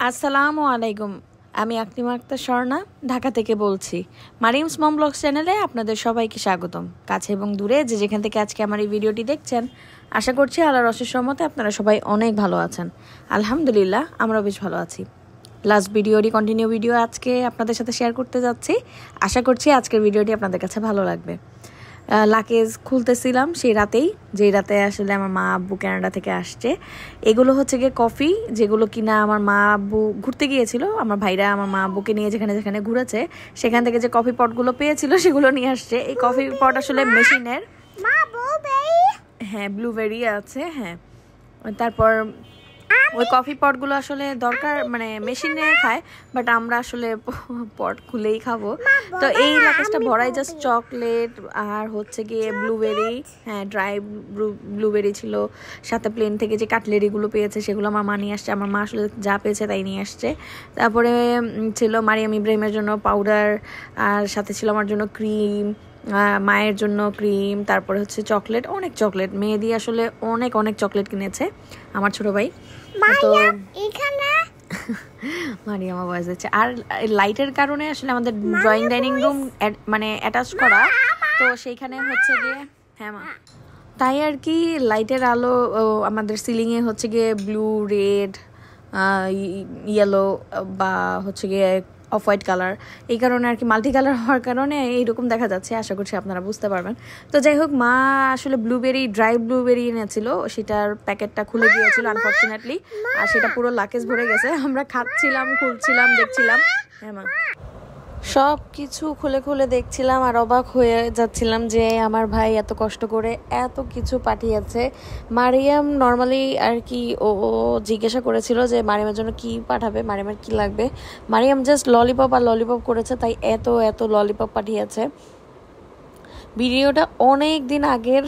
আসসালামু আলাইকুম। আমি আকলিমা আক্তার স্বর্ণা ঢাকা থেকে বলছি। মারিয়ামস মম ব্লগস চ্যানেলে আপনাদের সবাইকে স্বাগতম। কাছে এবং দূরে যে যেখান থেকে আজকে আমার এই ভিডিওটি দেখছেন, আশা করছি আল্লাহর অশেষ রহমতে আপনারা সবাই অনেক ভালো আছেন। আলহামদুলিল্লাহ, আমরাও বেশ ভালো আছি। লাস্ট ভিডিওরই কন্টিনিউ ভিডিও আজকে আপনাদের সাথে শেয়ার করতে যাচ্ছি। আশা করছি আজকের ভিডিওটি আপনাদের কাছে ভালো লাগবে। লাকেজ খুলতেছিলাম সেই রাতেই, যেই রাতে আসলে আমার মা আব্বু কানাডা থেকে আসছে। এগুলো হচ্ছে গিয়ে কফি, যেগুলো কিনা আমার মা আব্বু ঘুরতে গিয়েছিল। আমার ভাইরা আমার মা আব্বুকে নিয়ে যেখানে যেখানে ঘুরেছে সেখান থেকে যে কফি পটগুলো পেয়েছিল সেগুলো নিয়ে আসছে। এই কফি পট আসলে মেশিনের, হ্যাঁ ব্লুবেরি আছে, হ্যাঁ। তারপর ওই কফি পটগুলো আসলে দরকার, মানে মেশিনে খায়, বাট আমরা আসলে পট খুলেই খাবো। তো এই লাকেজটা ভরাই জাস্ট চকলেট আর হচ্ছে গিয়ে ব্লুবেরি, হ্যাঁ ড্রাই ব্লুবেরি ছিল। সাথে প্লেন থেকে যে কাটলেরিগুলো পেয়েছে সেগুলো আমার মা নিয়ে আসছে। আমার মা আসলে যা পেয়েছে তাই নিয়ে আসছে। তারপরে ছিল মারিয়াম ইব্রাহিমের জন্য পাউডার, আর সাথে ছিল আমার জন্য ক্রিম, মায়ের জন্য ক্রিম, তারপরে হচ্ছে চকলেট, অনেক চকলেট। মেয়ে দিয়ে আসলে অনেক অনেক চকলেট কিনেছে আমার ছোট ভাই। তো মারিয়াম আওয়াজ হচ্ছে। আর লাইটের কারণে আসলে আমাদের ড্রয়িং ডাইনিং রুম মানে অ্যাটাচ করা, তো সেইখানে হচ্ছে গিয়ে, হ্যাঁ মা, তাই আর কি লাইটের আলো আমাদের সিলিংয়ে হচ্ছে গিয়ে ব্লু, রেড, ইয়েলো বা হচ্ছে গিয়ে অফ হোয়াইট কালার, এই কারণে আর কি মাল্টি কালার হওয়ার কারণে এইরকম দেখা যাচ্ছে। আশা করছি আপনারা বুঝতে পারবেন। তো যাই হোক, মা আসলে ব্লুবেরি, ড্রাই ব্লুবেরি এনেছিল, সেটার প্যাকেটটা খুলে গিয়েছিল আনফর্চুনেটলি, আর সেটা পুরো লাকেজ ভরে গেছে। আমরা খাচ্ছিলাম, খুলছিলাম, দেখছিলাম, হ্যাঁ মা, সব কিছু খুলে খুলে দেখছিলাম আর অবাক হয়ে যাচ্ছিলাম যে আমার ভাই এত কষ্ট করে এত কিছু পাঠিয়েছে। মারিয়াম নর্মালি আর কি ও জিজ্ঞাসা করেছিল যে মারিয়ামের জন্য কি পাঠাবে, মারিয়ামের কি লাগবে। মারিয়াম জাস্ট ললিপপ আর ললিপপ করেছে, তাই এত এত ললিপপ পাঠিয়েছে। ভিডিওটা অনেক দিন আগের,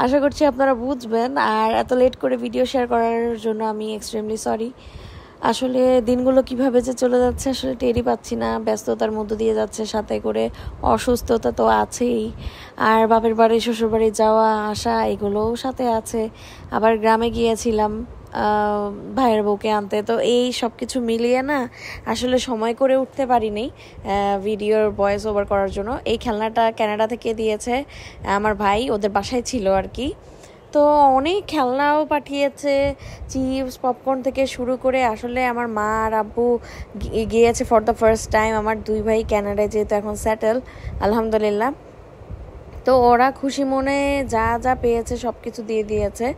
আশা করছি আপনারা বুঝবেন। আর এত লেট করে ভিডিও শেয়ার করার জন্য আমি এক্সট্রিমলি সরি। আসলে দিনগুলো কিভাবে যে চলে যাচ্ছে আসলে টেরই পাচ্ছি না। ব্যস্ততার মধ্য দিয়ে যাচ্ছে, সাথে করে অসুস্থতা তো আছেই, আর বাপের বাড়ি শ্বশুর বাড়ি যাওয়া আসা এগুলোও সাথে আছে। আবার গ্রামে গিয়েছিলাম ভাইয়ের বউকে আনতে। তো এই সব কিছু মিলিয়ে না আসলে সময় করে উঠতে পারিনি ভিডিওর ভয়েস ওভার করার জন্য। এই খেলনাটা কানাডা থেকে দিয়েছে আমার ভাই, ওদের বাসায় ছিল আর কি। তো অনেক খেলনাও পাঠিয়েছে, চিপস, পপকর্ন থেকে শুরু করে। আসলে আমার মা আর আব্বু গিয়েছে ফর দ্য ফার্স্ট টাইম। আমার দুই ভাই ক্যানাডায় যেহেতু এখন সেটেল, আলহামদুলিল্লাহ। তো ওরা খুশি মনে যা যা পেয়েছে সব কিছু দিয়ে দিয়েছে।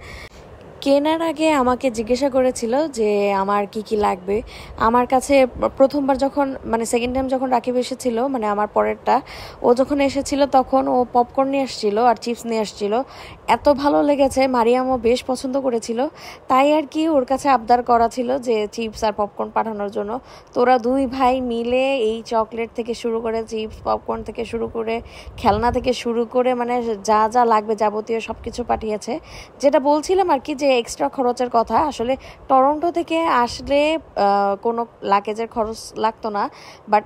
কেনার আগে আমাকে জিজ্ঞাসা করেছিল যে আমার কি কি লাগবে। আমার কাছে প্রথমবার যখন, মানে সেকেন্ড টাইম যখন রাকিব এসেছিল, মানে আমার পরেরটা, ও যখন এসেছিল তখন ও পপকর্ন নিয়ে আসছিল আর চিপস নিয়ে আসছিল। এত ভালো লেগেছে, মারিয়ামও বেশ পছন্দ করেছিল, তাই আর কি ওর কাছে আবদার করা ছিল যে চিপস আর পপকর্ন পাঠানোর জন্য। তোরা দুই ভাই মিলে এই চকলেট থেকে শুরু করে, চিপস পপকর্ন থেকে শুরু করে, খেলনা থেকে শুরু করে, মানে যা যা লাগবে যাবতীয় সব কিছু পাঠিয়েছে। যেটা বলছিলাম আর কি যে এক্সট্রা খরচের কথা, আসলে টরন্টো থেকে আসলে কোনো লাগেজের খরচ লাগতো না, বাট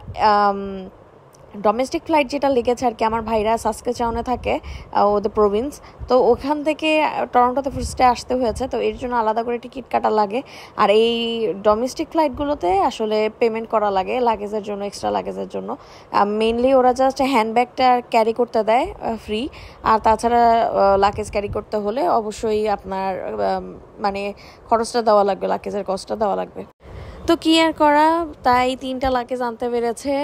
ডোমেস্টিক ফ্লাইট যেটা লেগেছে আর কি, আমার ভাইরা সাসকেচাউনে থাকে, ওদের প্রভিন্স, তো ওখান থেকে টরন্টোতে ফার্স্টে আসতে হয়েছে, তো এর জন্য আলাদা করে টিকিট কাটা লাগে। আর এই ডোমেস্টিক ফ্লাইটগুলোতে আসলে পেমেন্ট করা লাগে লাগেজের জন্য, এক্সট্রা লাগেজের জন্য। মেনলি ওরা জাস্ট হ্যান্ডব্যাগটা ক্যারি করতে দেয় ফ্রি, আর তাছাড়া লাগেজ ক্যারি করতে হলে অবশ্যই আপনার মানে খরচটা দেওয়া লাগবে, লাগেজের কস্টটা দেওয়া লাগবে। তো কি আর করা, তাই 3টা লাগেজ আনতে পেরেছে,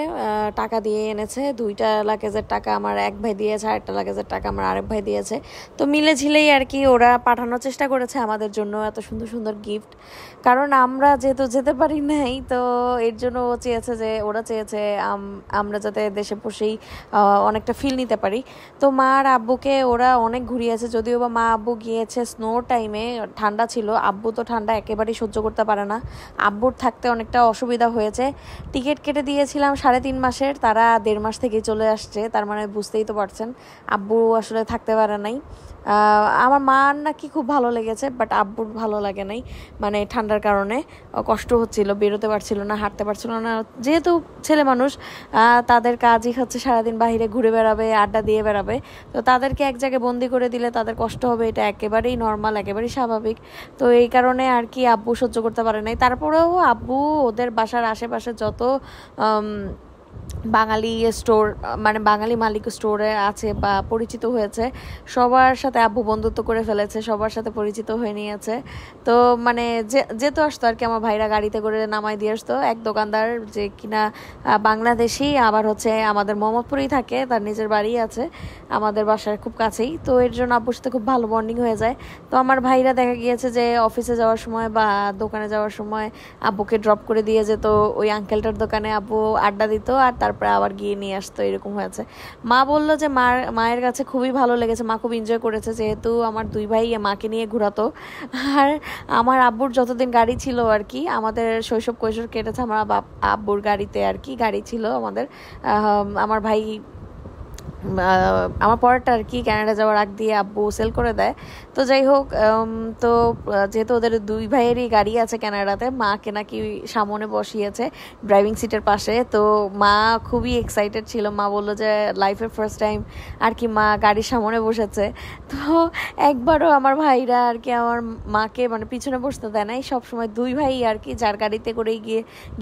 টাকা দিয়ে এনেছে। 2টা লাগেজের টাকা আমার এক ভাই দিয়েছে, আরেকটা লাগেজের টাকা আমার আরেক ভাই দিয়েছে। তো মিলে ঝিলেই আর কি ওরা পাঠানোর চেষ্টা করেছে আমাদের জন্য এত সুন্দর সুন্দর গিফট। কারণ আমরা যেহেতু যেতে পারি নাই, তো এর জন্য ও চেয়েছে যে, ওরা চেয়েছে আমরা যাতে দেশে বসেই অনেকটা ফিল নিতে পারি। তো মা আর আব্বুকে ওরা অনেক ঘুরিয়েছে, যদিও বা মা আব্বু গিয়েছে স্নোর টাইমে, ঠান্ডা ছিল। আব্বু তো ঠান্ডা একেবারেই সহ্য করতে পারে না, আব্বুর থাকতে অনেকটা অসুবিধা হয়েছে। টিকিট কেটে দিয়েছিলাম 3.5 মাসের, তারা 1.5 মাস থেকেই চলে আসছে, তার মানে বুঝতেই তো পারছেন আব্বু আসলে থাকতে পারে নাই। আমার মার নাকি খুব ভালো লেগেছে, বাট আব্বুর ভালো লাগে নাই, মানে ঠান্ডার কারণে কষ্ট হচ্ছিল, বেরোতে পারছিল না, হাঁটতে পারছিল না। যেহেতু ছেলে মানুষ, তাদের কাজই হচ্ছে সারাদিন বাইরে ঘুরে বেড়াবে, আড্ডা দিয়ে বেড়াবে, তো তাদেরকে এক জায়গায় বন্দি করে দিলে তাদের কষ্ট হবে, এটা একেবারেই নর্মাল, একেবারেই স্বাভাবিক। তো এই কারণে আর কি আব্বু সহ্য করতে পারে নাই। তারপরেও আব্বু ওদের বাসার আশেপাশে যত বাঙালি স্টোর, মানে বাঙালি মালিক স্টোরে আছে বা পরিচিত হয়েছে, সবার সাথে আব্বু বন্ধুত্ব করে ফেলেছে, সবার সাথে পরিচিত হয়ে নিয়েছে। তো মানে যেহেতু আসতো আর কি, আমার ভাইরা গাড়িতে করে নামাই দিয়ে আসতো। এক দোকানদার যে কিনা বাংলাদেশি, আবার হচ্ছে আমাদের মোহাম্মদপুরেই থাকে, তার নিজের বাড়ি আছে আমাদের বাসার খুব কাছেই, তো এর জন্য আব্বুর সাথে খুব ভালো বন্ডিং হয়ে যায়। তো আমার ভাইরা দেখা গিয়েছে যে অফিসে যাওয়ার সময় বা দোকানে যাওয়ার সময় আব্বুকে ড্রপ করে দিয়ে যেত ওই আঙ্কেলটার দোকানে, আব্বু আড্ডা দিত আর তারপরে আবার গিয়ে নিয়ে আসতো, এরকম হয়েছে। মা বললো যে মায়ের কাছে খুবই ভালো লেগেছে, মা খুব এনজয় করেছে, যেহেতু আমার দুই ভাই মাকে নিয়ে ঘোরাতো। আর আমার আব্বুর যতদিন গাড়ি ছিল আর কি, আমাদের শৈশব কৈশোর কেটেছে আমার আব্বুর গাড়িতে আর কি, গাড়ি ছিল আমাদের। আমার ভাই আমার পরেরটা আর কি কানাডা যাওয়ার আগ দিয়ে আব্বু সেল করে দেয়। তো যাই হোক, তো যেহেতু ওদের দুই ভাইয়েরই গাড়ি আছে কানাডাতে, মাকে নাকি সামনে বসিয়েছে ড্রাইভিং সিটের পাশে। তো মা খুবই এক্সাইটেড ছিল, মা বললো যে লাইফের ফার্স্ট টাইম আর কি মা গাড়ির সামনে বসেছে। তো একবারও আমার ভাইরা আর কি আমার মাকে মানে পিছনে বসতে দেয় নাই, সবসময় দুই ভাই আর কি যার গাড়িতে করেই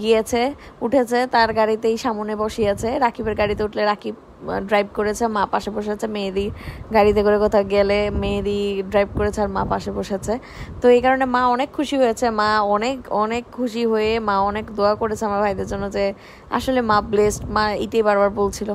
গিয়েছে উঠেছে, তার গাড়িতেই সামনে বসিয়েছে। রাকিবের গাড়িতে উঠলে রাকিব ড্রাইভ করেছে, মা পাশে বসেছে। মেহেদি গাড়িতে করে কোথাও গেলে মেহেদি ড্রাইভ করেছে আর মা পাশে বসেছে। তো এই কারণে মা অনেক খুশি হয়েছে, মা অনেক অনেক খুশি হয়ে মা অনেক দোয়া করেছে আমার ভাইদের জন্য, যে আসলে মা ব্লেসড। মা এটাই বারবার বলছিল,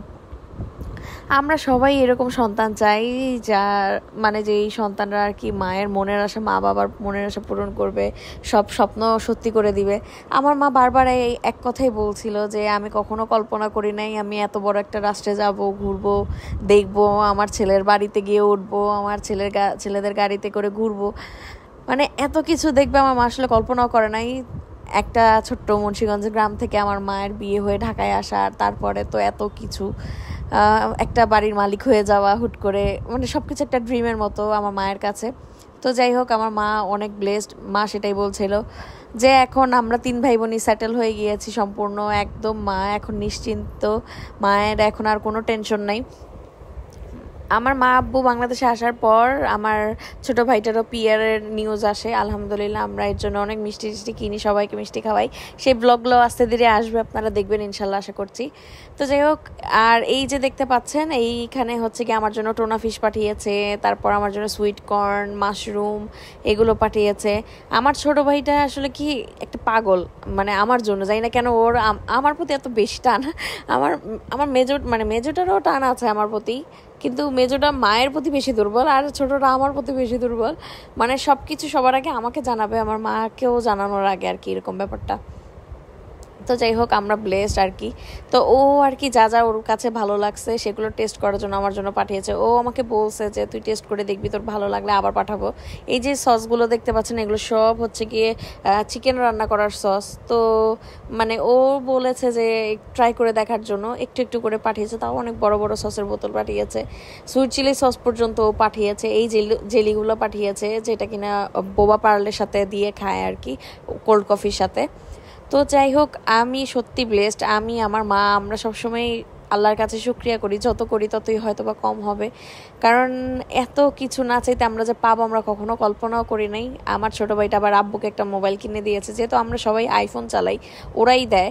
আমরা সবাই এরকম সন্তান চাই, যার মানে যে এই সন্তানরা আর কি মায়ের মনের আশা, মা বাবার মনের আশা পূরণ করবে, সব স্বপ্ন সত্যি করে দিবে। আমার মা বারবার এই এক কথাই বলছিল যে আমি কখনো কল্পনা করি নাই আমি এত বড় একটা রাষ্ট্রে যাব, ঘুরবো, দেখবো, আমার ছেলের বাড়িতে গিয়ে উঠবো, আমার ছেলেদের গাড়িতে করে ঘুরবো, মানে এত কিছু দেখবে আমার মা আসলে কল্পনাও করে নাই। একটা ছোট্ট মুন্সিগঞ্জের গ্রাম থেকে আমার মায়ের বিয়ে হয়ে ঢাকায় আসা, তারপরে তো এত কিছু, একটা বাড়ির মালিক হয়ে যাওয়া হুট করে, মানে সব কিছু একটা ড্রিমের মতো আমার মায়ের কাছে। তো যাই হোক, আমার মা অনেক ব্লেসড। মা সেটাই বলছিল যে এখন আমরা 3 ভাই বোনই সেটেল হয়ে গিয়েছি সম্পূর্ণ, একদম মা এখন নিশ্চিন্ত, মায়ের এখন আর কোনো টেনশন নাই। আমার মা আব্বু বাংলাদেশে আসার পর আমার ছোট ভাইটারও পিয়ারের নিউজ আসে, আলহামদুলিল্লাহ। আমরা এর জন্য অনেক মিষ্টি টিষ্টি কিনি, সবাইকে মিষ্টি খাওয়াই। সেই ব্লগগুলো আস্তে ধীরে আসবে, আপনারা দেখবেন ইনশাল্লাহ, আশা করছি। তো যাই হোক, আর এই যে দেখতে পাচ্ছেন এইখানে হচ্ছে কি আমার জন্য টোনা ফিশ পাঠিয়েছে, তারপর আমার জন্য সুইট কর্ন, মাশরুম এগুলো পাঠিয়েছে। আমার ছোট ভাইটা আসলে কি একটা পাগল, মানে আমার জন্য জানি না কেন ওর আমার প্রতি এত বেশি টান। আমার মেজোটারও টান আছে আমার প্রতি, কিন্তু মেজোটা মায়ের প্রতি বেশি দুর্বল আর ছোটটা আমার প্রতি বেশি দুর্বল। মানে সব কিছু সবার আগে আমাকে জানাবে, আমার মাকেও জানানোর আগে আর কি, এরকম ব্যাপারটা। তো যাই হোক, আমরা ব্লেসড আর কি। তো ও আর কি যা যা ওর কাছে ভালো লাগছে সেগুলো টেস্ট করার জন্য আমার জন্য পাঠিয়েছে। ও আমাকে বলছে যে তুই টেস্ট করে দেখবি, তোর ভালো লাগলে আবার পাঠাবো। এই যে সসগুলো দেখতে পাচ্ছেন, এগুলো সব হচ্ছে গিয়ে চিকেন রান্না করার সস। তো মানে ও বলেছে যে ট্রাই করে দেখার জন্য একটু একটু করে পাঠিয়েছে, তাও অনেক বড় বড় সসের বোতল পাঠিয়েছে। সুইট চিলি সস পর্যন্ত ও পাঠিয়েছে। এই জেলিগুলো পাঠিয়েছে, যেটা কিনা বোবা পার্লের সাথে দিয়ে খায় আর কি, কোল্ড কফির সাথে। তো যাই হোক, আমি সত্যি ব্লেসড। আমি আমার মা আমরা সবসময় আল্লাহর কাছে শুকরিয়া করি, যত করি ততই হয়তো বা কম হবে, কারণ এত কিছু না চাইতে আমরা যে পাবো আমরা কখনো কল্পনাও করি নাই। আমার ছোটো ভাইটা আবার আব্বুকে একটা মোবাইল কিনে দিয়েছে, যেহেতু আমরা সবাই আইফোন চালাই, ওরাই দেয়।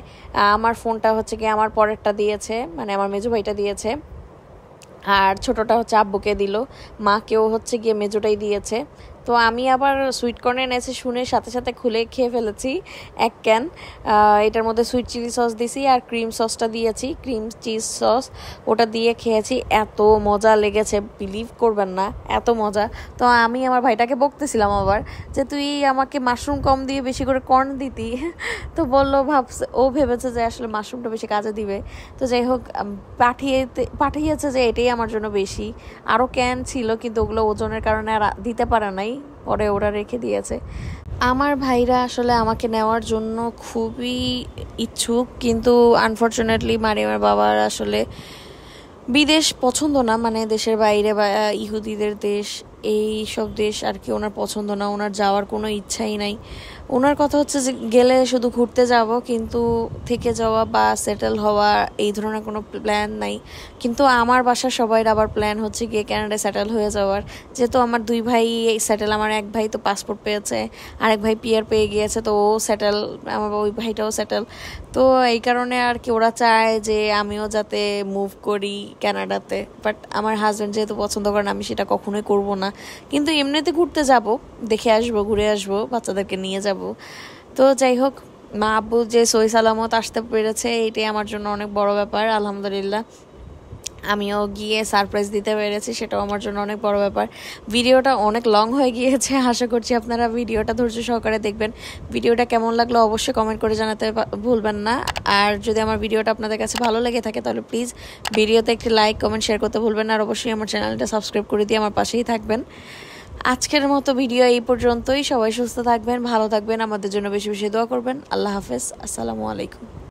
আমার ফোনটা হচ্ছে কি আমার পরেরটা দিয়েছে, মানে আমার মেজো ভাইটা দিয়েছে, আর ছোটোটা হচ্ছে আব্বুকে দিল, মাকেও হচ্ছে গিয়ে মেজোটাই দিয়েছে। তো আমি আবার সুইট কর্ন এনেছি শুনে সাথে সাথে খুলে খেয়ে ফেলেছি 1 ক্যান। এটার মধ্যে সুইট চিলি সস দিয়েছি আর ক্রিম সসটা দিয়েছি, ক্রিম চিজ সস, ওটা দিয়ে খেয়েছি। এত মজা লেগেছে, বিলিভ করবেন না, এত মজা। তো আমি আমার ভাইটাকে বকতেছিলাম আবার যে তুই আমাকে মাশরুম কম দিয়ে বেশি করে কর্ন দিতি। তো বললো ও ভেবেছে যে আসলে মাশরুমটা বেশি কাজে দিবে। তো যাই হোক, পাঠিয়েছে যে এটাই আমার জন্য বেশি। আরও ক্যান ছিল কিন্তু ওগুলো ওজনের কারণে আর দিতে পারে নাই, পরে ওরা রেখে দিয়েছে। আমার ভাইরা আসলে আমাকে নেওয়ার জন্য খুবই ইচ্ছুক, কিন্তু আনফর্চুনেটলি মারিয়ামের বাবার আসলে বিদেশ পছন্দ না, মানে দেশের বাইরে বা ইহুদিদের দেশ এই সব দেশ আর কি ওনার পছন্দ না, ওনার যাওয়ার কোনো ইচ্ছাই নাই। ওনার কথা হচ্ছে যে গেলে শুধু ঘুরতে যাব, কিন্তু থেকে যাওয়া বা সেটেল হওয়া এই ধরনের কোনো প্ল্যান নাই। কিন্তু আমার বাসার সবাই আবার প্ল্যান হচ্ছে গিয়ে কানাডায় সেটেল হয়ে যাওয়ার। যেহেতু আমার 2 ভাই সেটেল, আমার এক ভাই তো পাসপোর্ট পেয়েছে, আরেক ভাই পিআর পেয়ে গিয়েছে, তো ও সেটেল, আমার ওই ভাইটাও সেটেল। তো এই কারণে আর কি ওরা চায় যে আমিও যাতে মুভ করি কানাডাতে। বাট আমার হাজব্যান্ড যেহেতু পছন্দ করেন, আমি সেটা কখনোই করব না। কিন্তু এমনিতে ঘুরতে যাব, দেখে আসবো, ঘুরে আসবো, বাচ্চাদেরকে নিয়ে যাব। তো যাই হোক, মা আব্বু যে সহি সালামত আসতে পেরেছে, এটাই আমার জন্য অনেক বড় ব্যাপার, আলহামদুলিল্লাহ। আমিও গিয়ে সারপ্রাইজ দিতে পেরেছি, সেটাও আমার জন্য অনেক বড় ব্যাপার। ভিডিওটা অনেক লং হয়ে গিয়েছে, আশা করছি আপনারা ভিডিওটা ধৈর্য সহকারে দেখবেন। ভিডিওটা কেমন লাগলো অবশ্যই কমেন্ট করে জানাতে ভুলবেন না। আর যদি আমার ভিডিওটা আপনাদের কাছে ভালো লেগে থাকে তাহলে প্লিজ ভিডিওতে একটি লাইক, কমেন্ট, শেয়ার করতে ভুলবেন না। আর অবশ্যই আমার চ্যানেলটা সাবস্ক্রাইব করে দিয়ে আমার পাশেই থাকবেন। আজকের মতো ভিডিও এই পর্যন্তই। সবাই সুস্থ থাকবেন, ভালো থাকবেন, আমাদের জন্য বেশি বেশি দোয়া করবেন। আল্লাহ হাফেজ, আসসালামু আলাইকুম।